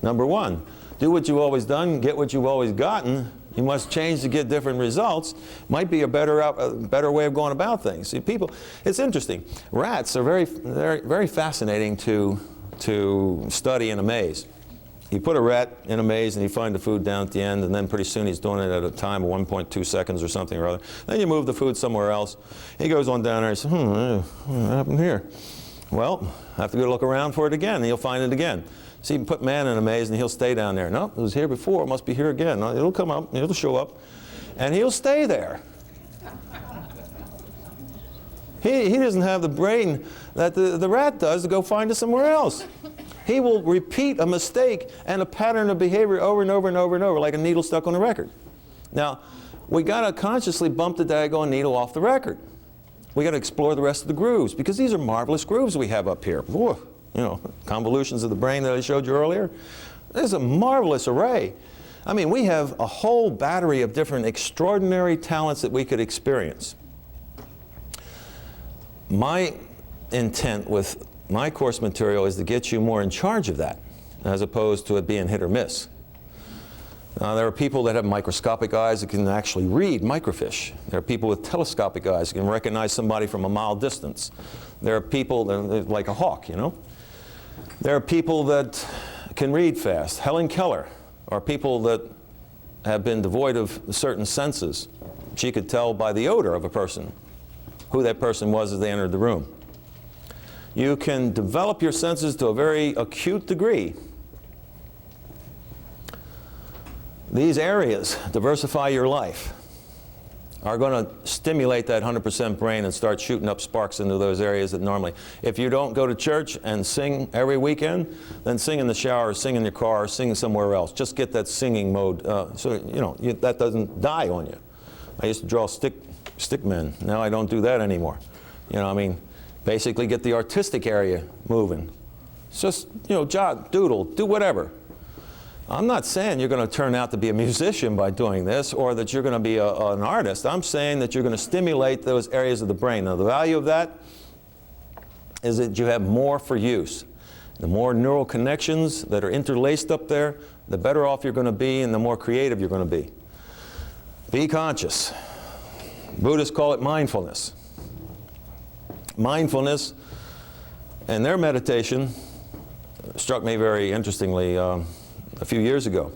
number one, do what you've always done, get what you've always gotten. You must change to get different results. Might be a better way of going about things. See, people, it's interesting. Rats are very fascinating to study in a maze. You put a rat in a maze and you find the food down at the end, and then pretty soon he's doing it at a time of 1.2 seconds or something or other. Then you move the food somewhere else. He goes on down there and says, what happened here? Well, I have to go look around for it again, and you'll find it again. So you can put man in a maze and he'll stay down there. No, it was here before, it must be here again. No, it'll come up, it'll show up, and he'll stay there. He doesn't have the brain that the rat does to go find it somewhere else. He will repeat a mistake and a pattern of behavior over and over and over and over, like a needle stuck on a record. Now, we got to consciously bump the daggone needle off the record. We got to explore the rest of the grooves, because these are marvelous grooves we have up here. Whoa, you know, convolutions of the brain that I showed you earlier. There's a marvelous array. I mean, we have a whole battery of different extraordinary talents that we could experience. My intent with my course material is to get you more in charge of that, as opposed to it being hit or miss. There are people that have microscopic eyes that can actually read microfiche. There are people with telescopic eyes that can recognize somebody from a mile distance. There are people that are like a hawk, you know. There are people that can read fast. Helen Keller are people that have been devoid of certain senses. She could tell by the odor of a person who that person was as they entered the room. You can develop your senses to a very acute degree. These areas, diversify your life, are going to stimulate that 100% brain and start shooting up sparks into those areas that normally. If you don't go to church and sing every weekend, then sing in the shower, sing in your car, sing somewhere else. Just get that singing mode so you know that doesn't die on you. I used to draw stick men. Now I don't do that anymore. You know, I mean, basically get the artistic area moving. It's just, you know, jot, doodle, do whatever. I'm not saying you're going to turn out to be a musician by doing this or that you're going to be an artist. I'm saying that you're going to stimulate those areas of the brain. Now, the value of that is that you have more for use. The more neural connections that are interlaced up there, the better off you're going to be and the more creative you're going to be. Be conscious. Buddhists call it mindfulness. Mindfulness and their meditation struck me very interestingly a few years ago.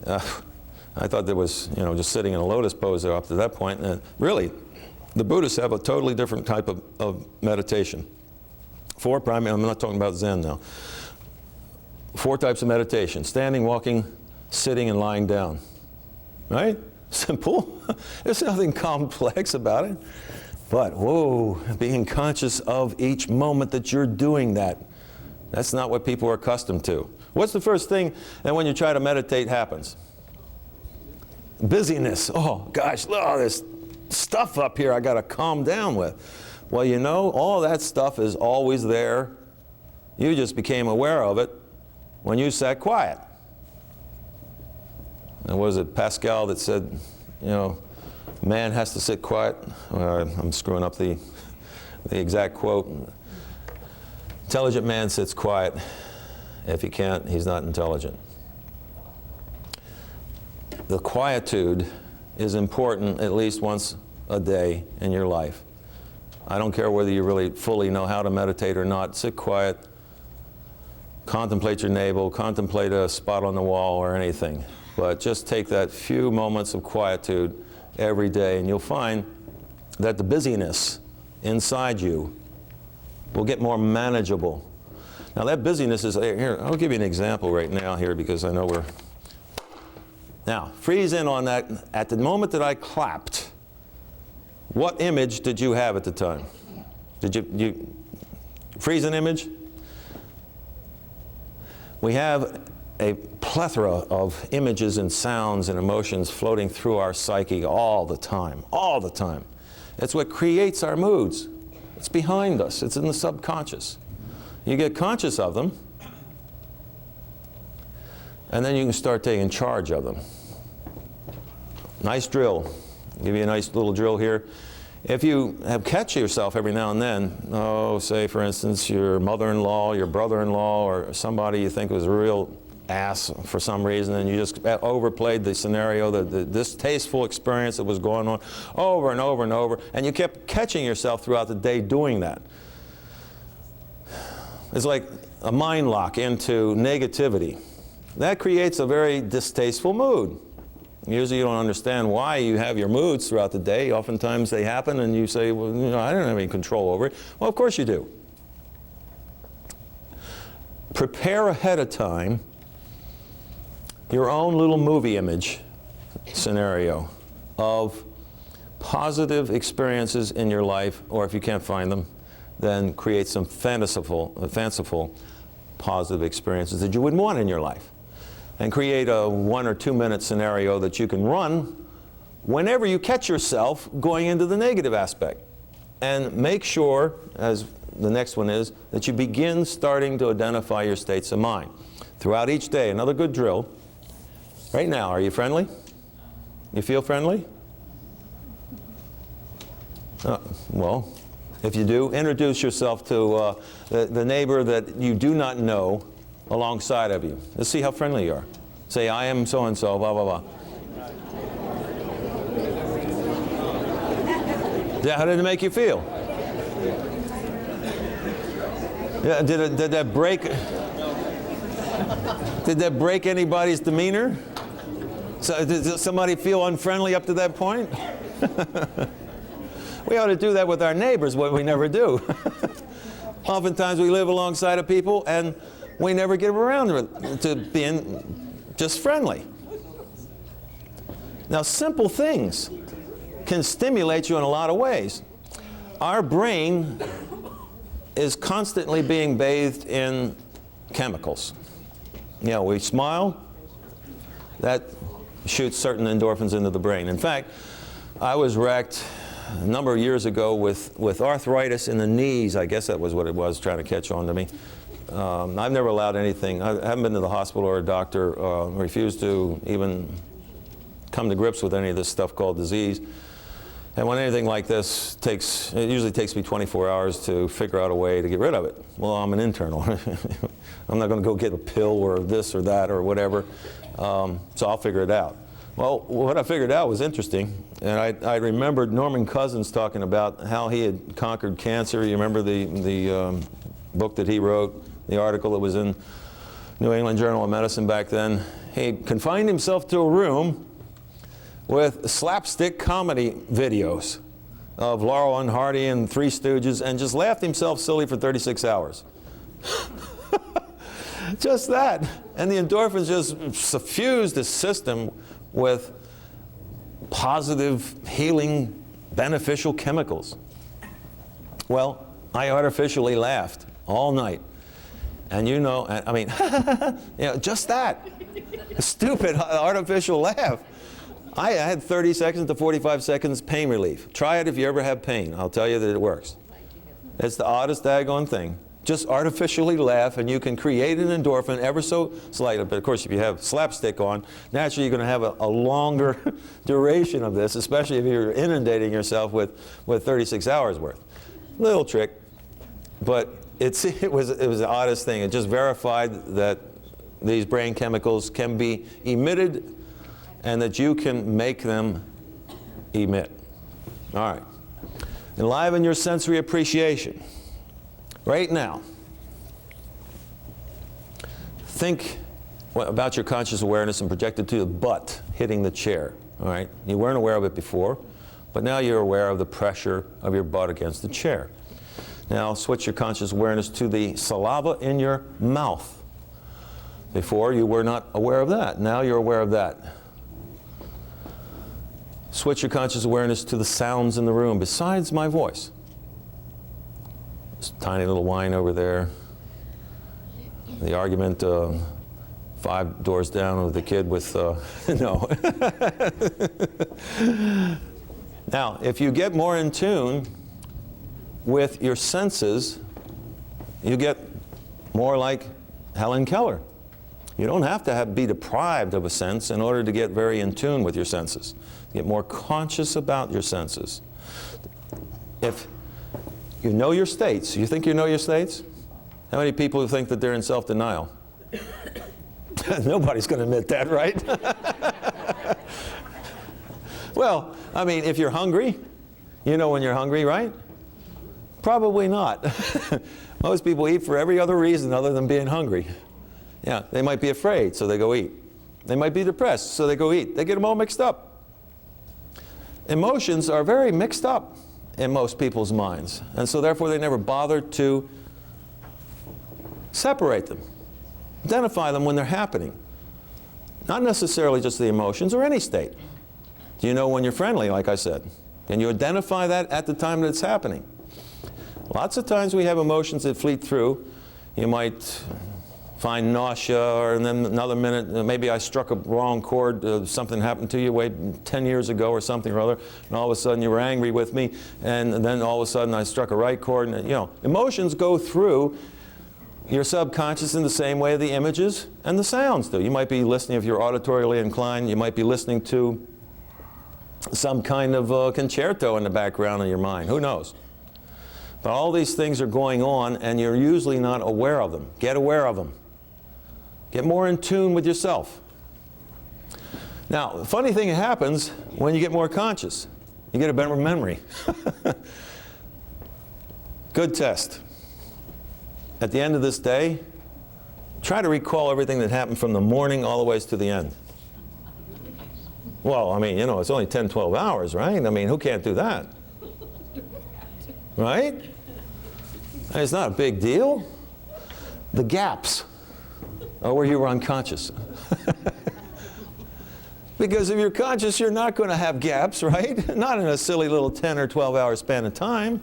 I thought there was, you know, just sitting in a lotus pose there up to that point. And really, the Buddhists have a totally different type of meditation. Four primary, I'm not talking about Zen now. 4 types of meditation: standing, walking, sitting, and lying down. Right? Simple. There's nothing complex about it. But, whoa, being conscious of each moment that you're doing that. That's not what people are accustomed to. What's the first thing that when you try to meditate happens? Busyness. Oh, gosh, oh, there's stuff up here I got to calm down with. Well, you know, all that stuff is always there. You just became aware of it when you sat quiet. And was it Pascal that said, you know, man has to sit quiet? I'm screwing up the exact quote. Intelligent man sits quiet. If he can't, he's not intelligent. The quietude is important at least once a day in your life. I don't care whether you really fully know how to meditate or not. Sit quiet, contemplate your navel, contemplate a spot on the wall or anything. But just take that few moments of quietude every day and you'll find that the busyness inside you will get more manageable. Now that busyness is, here, I'll give you an example right now here because I know we're, now freeze in on that. At the moment that I clapped, what image did you have at the time? Did you freeze an image? We have a plethora of images and sounds and emotions floating through our psyche all the time, all the time. It's what creates our moods. It's behind us. It's in the subconscious. You get conscious of them, and then you can start taking charge of them. Nice drill. I'll give you a nice little drill here. If you have catch yourself every now and then, oh, say for instance your mother-in-law, your brother-in-law, or somebody you think was a real ass for some reason, and you just overplayed the scenario, the distasteful experience that was going on over and over and over, and you kept catching yourself throughout the day doing that. It's like a mind lock into negativity. That creates a very distasteful mood. Usually you don't understand why you have your moods throughout the day. Oftentimes they happen and you say, well, you know, I don't have any control over it. Well, of course you do. Prepare ahead of time your own little movie image scenario of positive experiences in your life, or if you can't find them, then create some fanciful positive experiences that you would want in your life. And create a 1 or 2 minute scenario that you can run whenever you catch yourself going into the negative aspect. And make sure, as the next one is, that you begin starting to identify your states of mind. Throughout each day, another good drill. Right now, are you friendly? You feel friendly? Well, if you do, introduce yourself to the neighbor that you do not know alongside of you. Let's see how friendly you are. Say, I am so-and-so, blah, blah, blah. Yeah, how did it make you feel? Yeah, did that break anybody's demeanor? So, did somebody feel unfriendly up to that point? We ought to do that with our neighbors, what we never do. Oftentimes we live alongside of people and we never get around to being just friendly. Now, simple things can stimulate you in a lot of ways. Our brain is constantly being bathed in chemicals. You know, we smile, that shoots certain endorphins into the brain. In fact, I was wrecked a number of years ago with arthritis in the knees. I guess that was what it was, trying to catch on to me. I've never allowed anything. I haven't been to the hospital or a doctor, refused to even come to grips with any of this stuff called disease. And when anything like this it usually takes me 24 hours to figure out a way to get rid of it. Well, I'm an internal. I'm not going to go get a pill or this or that or whatever. So I'll figure it out. Well, what I figured out was interesting. And I remembered Norman Cousins talking about how he had conquered cancer. You remember the book that he wrote, the article that was in New England Journal of Medicine back then? He confined himself to a room with slapstick comedy videos of Laurel and Hardy and Three Stooges, and just laughed himself silly for 36 hours. Just that. And the endorphins just suffused his system with positive, healing, beneficial chemicals. Well, I artificially laughed all night. And you know, I mean, you know, just that. A stupid artificial laugh. I had 30 seconds to 45 seconds pain relief. Try it if you ever have pain. I'll tell you that it works. It's the oddest daggone thing. Just artificially laugh, and you can create an endorphin ever so slightly. But of course, if you have slapstick on, naturally you're going to have a longer duration of this, especially if you're inundating yourself with 36 hours worth. Little trick, but it was the oddest thing. It just verified that these brain chemicals can be emitted and that you can make them emit. All right. Enliven your sensory appreciation. Right now, think about your conscious awareness and project it to the butt hitting the chair. All right? You weren't aware of it before, but now you're aware of the pressure of your butt against the chair. Now switch your conscious awareness to the saliva in your mouth. Before, you were not aware of that. Now you're aware of that. Switch your conscious awareness to the sounds in the room besides my voice. This tiny little whine over there. The argument 5 doors down with the kid with, no. Now, if you get more in tune with your senses, you get more like Helen Keller. You don't have to be deprived of a sense in order to get very in tune with your senses. Get more conscious about your senses. If you know your states, you think you know your states? How many people think that they're in self-denial? Nobody's going to admit that, right? Well, I mean, if you're hungry, you know when you're hungry, right? Probably not. Most people eat for every other reason other than being hungry. Yeah, they might be afraid, so they go eat. They might be depressed, so they go eat. They get them all mixed up. Emotions are very mixed up in most people's minds, and so therefore they never bother to separate them, identify them when they're happening. Not necessarily just the emotions or any state. Do you know when you're friendly, like I said? Can you identify that at the time that it's happening? Lots of times we have emotions that fleet through. You might find nausea, and then another minute, maybe I struck a wrong chord, something happened to you way 10 years ago or something or other, and all of a sudden you were angry with me, and then all of a sudden I struck a right chord, and you know, emotions go through your subconscious in the same way the images and the sounds do. You might be listening, if you're auditorily inclined, you might be listening to some kind of concerto in the background of your mind, who knows? But all these things are going on, and you're usually not aware of them. Get aware of them. Get more in tune with yourself. Now, the funny thing happens when you get more conscious. You get a better memory. Good test. At the end of this day, try to recall everything that happened from the morning all the way to the end. Well, I mean, you know, it's only 10, 12 hours, right? I mean, who can't do that? Right? And it's not a big deal. The gaps are where you were unconscious. Because if you're conscious, you're not going to have gaps, right? Not in a silly little 10 or 12-hour span of time.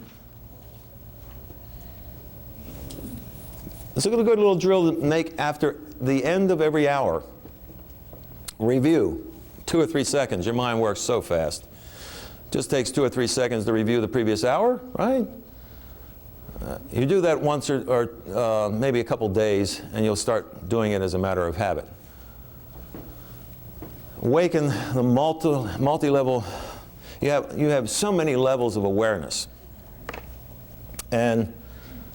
So a good little drill to make after the end of every hour. Review, 2 or 3 seconds. Your mind works so fast. Just takes 2 or 3 seconds to review the previous hour, right? You do that once or maybe a couple days, and you'll start doing it as a matter of habit. Awaken the multi-level. You have so many levels of awareness, and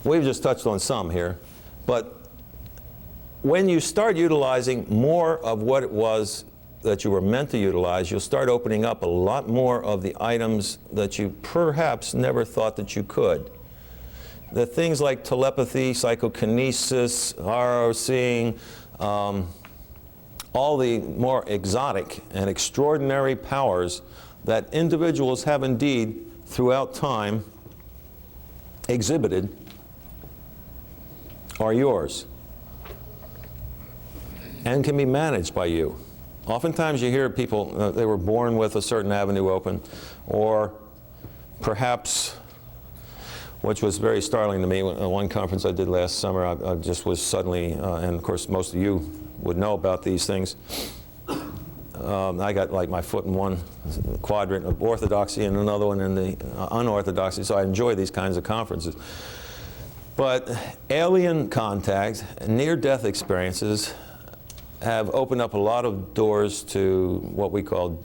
we've just touched on some here. But when you start utilizing more of what it was that you were meant to utilize, you'll start opening up a lot more of the items that you perhaps never thought that you could. The things like telepathy, psychokinesis, RO-seeing, all the more exotic and extraordinary powers that individuals have indeed throughout time exhibited are yours and can be managed by you. Oftentimes you hear people, they were born with a certain avenue open, or perhaps, which was very startling to me, at one conference I did last summer, I just was suddenly, and of course most of you would know about these things, I got like my foot in one quadrant of orthodoxy and another one in the unorthodoxy, so I enjoy these kinds of conferences. But alien contact, near-death experiences have opened up a lot of doors to what we call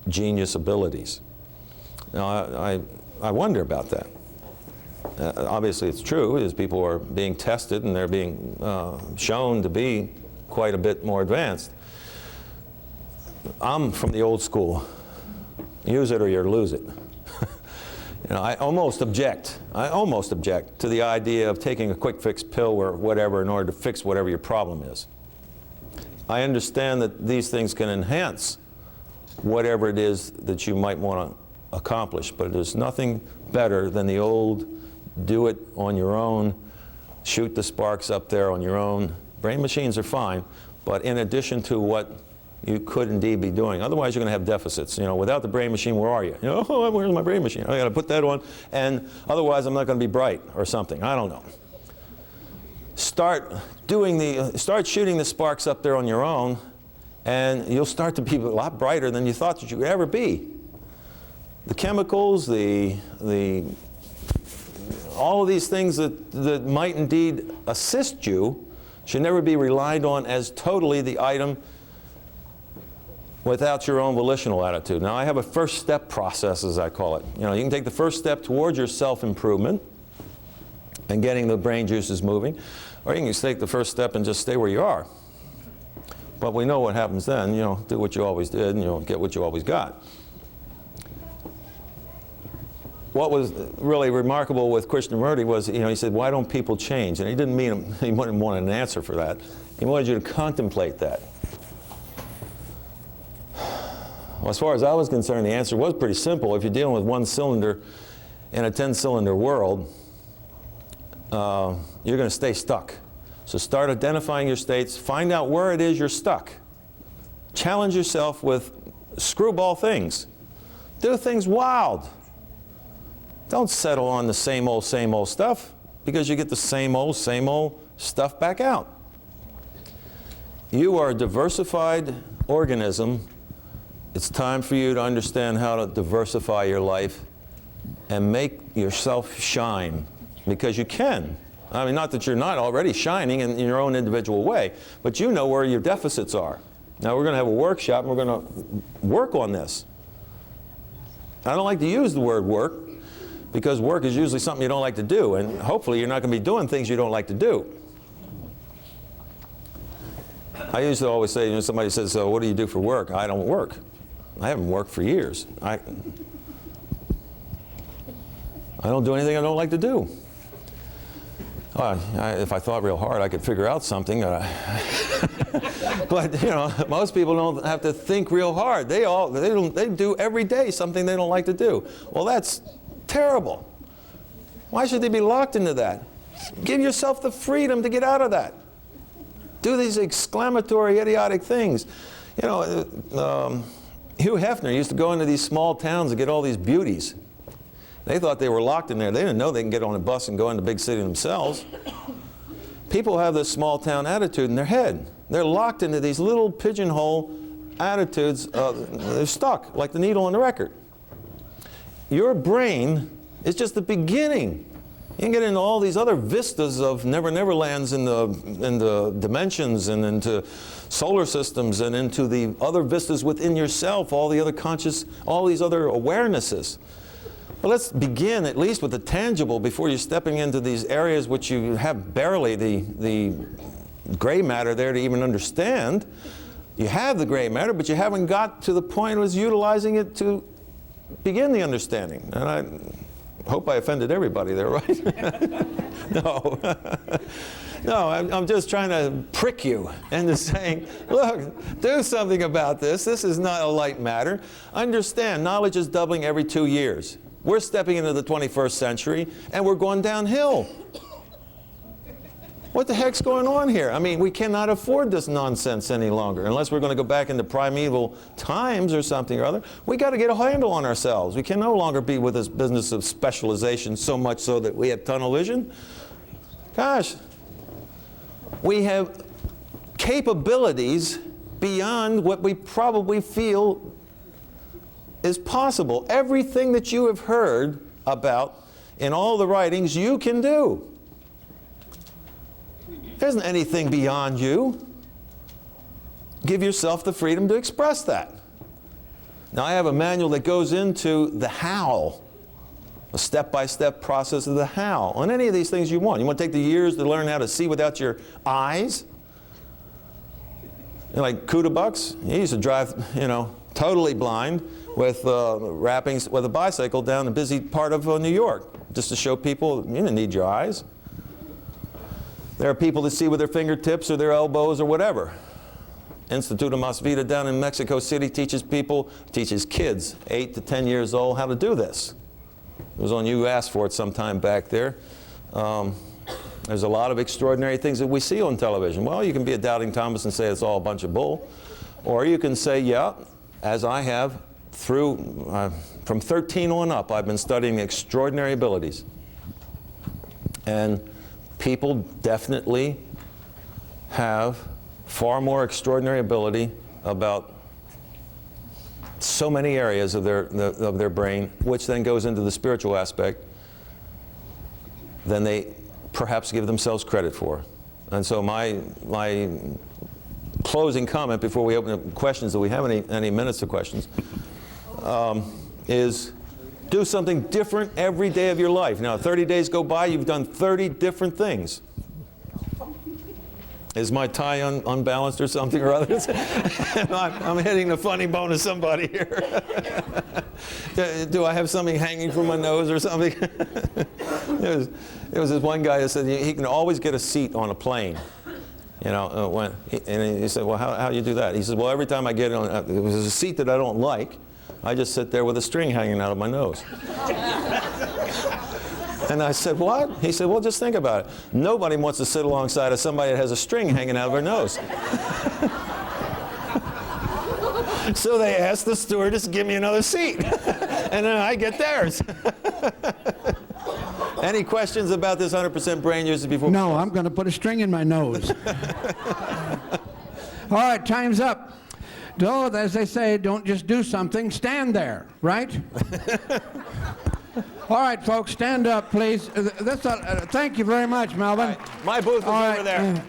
genius abilities. Now, I wonder about that. Obviously, it's true, as people are being tested and they're being shown to be quite a bit more advanced. I'm from the old school. Use it or you lose it. You know, I almost object to the idea of taking a quick fix pill or whatever in order to fix whatever your problem is. I understand that these things can enhance whatever it is that you might want to accomplish, but there's nothing better than the old do it on your own, shoot the sparks up there on your own. Brain machines are fine, but in addition to what you could indeed be doing. Otherwise, you're going to have deficits. You know, without the brain machine, where are you? You know, oh, where's my brain machine? I got to put that on, and otherwise, I'm not going to be bright or something. I don't know. Start shooting the sparks up there on your own, and you'll start to be a lot brighter than you thought that you could ever be. The chemicals, all of these things that might indeed assist you should never be relied on as totally the item without your own volitional attitude. Now, I have a first step process, as I call it. You know, you can take the first step towards your self-improvement and getting the brain juices moving, or you can just take the first step and just stay where you are. But we know what happens then. You know, do what you always did, and you'll get what you always got. What was really remarkable with Krishnamurti was, you know, he said, why don't people change? And he didn't mean, he didn't want an answer for that. He wanted you to contemplate that. Well, as far as I was concerned, the answer was pretty simple. If you're dealing with one cylinder in a 10-cylinder world, you're going to stay stuck. So start identifying your states. Find out where it is you're stuck. Challenge yourself with screwball things. Do things wild. Don't settle on the same old stuff, because you get the same old stuff back out. You are a diversified organism. It's time for you to understand how to diversify your life and make yourself shine, because you can. I mean, not that you're not already shining in your own individual way, but you know where your deficits are. Now, we're going to have a workshop, and we're going to work on this. I don't like to use the word work, because work is usually something you don't like to do, and hopefully you're not going to be doing things you don't like to do. I used to always say, you know, somebody says, so what do you do for work? I don't work. I haven't worked for years. I don't do anything I don't like to do. If I thought real hard, I could figure out something. But you know, most people don't have to think real hard. They do every day something they don't like to do. Well, that's terrible. Why should they be locked into that? Give yourself the freedom to get out of that. Do these exclamatory, idiotic things. You know, Hugh Hefner used to go into these small towns and get all these beauties. They thought they were locked in there. They didn't know they can get on a bus and go into big city themselves. People have this small town attitude in their head. They're locked into these little pigeonhole attitudes. They're stuck like the needle on the record. Your brain is just the beginning. You can get into all these other vistas of never lands in the dimensions and into solar systems and into the other vistas within yourself, all the other conscious, all these other awarenesses. But let's begin at least with the tangible before you're stepping into these areas which you have barely the gray matter there to even understand. You have the gray matter, but you haven't got to the point of utilizing it to begin the understanding. And I hope I offended everybody there, right? No. No, I'm just trying to prick you into saying, look, do something about this. This is not a light matter. Understand, knowledge is doubling every 2 years. We're stepping into the 21st century, and we're going downhill. What the heck's going on here? I mean, we cannot afford this nonsense any longer. Unless we're going to go back into primeval times or something or other. We got to get a handle on ourselves. We can no longer be with this business of specialization so much so that we have tunnel vision. Gosh, we have capabilities beyond what we probably feel is possible. Everything that you have heard about in all the writings, you can do. There isn't anything beyond you. Give yourself the freedom to express that. Now, I have a manual that goes into the how, a step-by-step process of the how, on any of these things you want. You want to take the years to learn how to see without your eyes? Like Kuda Bucks, he used to drive, totally blind with wrappings with a bicycle down a busy part of New York, just to show people you didn't need your eyes. There are people that see with their fingertips or their elbows or whatever. Institute of Mas Vida down in Mexico City teaches kids 8 to 10 years old how to do this. It was on You Asked For It sometime back there. There's a lot of extraordinary things that we see on television. Well, you can be a doubting Thomas and say it's all a bunch of bull. Or you can say, yeah, as I have from 13 on up, I've been studying extraordinary abilities. And people definitely have far more extraordinary ability about so many areas of their brain, which then goes into the spiritual aspect, than they perhaps give themselves credit for. And so my closing comment before we open up questions, that we have any minutes of questions, is do something different every day of your life. Now, 30 days go by, you've done 30 different things. Is my tie unbalanced or something or other? I'm hitting the funny bone of somebody here. Do I have something hanging from my nose or something? There was this one guy that said he can always get a seat on a plane. And he said, well, how do you do that? He said, well, every time I get on, if there's a seat that I don't like, I just sit there with a string hanging out of my nose. And I said, what? He said, well, just think about it. Nobody wants to sit alongside of somebody that has a string hanging out of their nose. So they asked the stewardess to give me another seat. And then I get theirs. Any questions about this 100% brain usage before? No, I'm going to put a string in my nose. All right, time's up. So, as they say, don't just do something, stand there, right? All right, folks, stand up, please. Thank you very much, Melvin. Right. My booth is over there.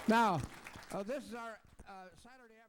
Now, this is our Saturday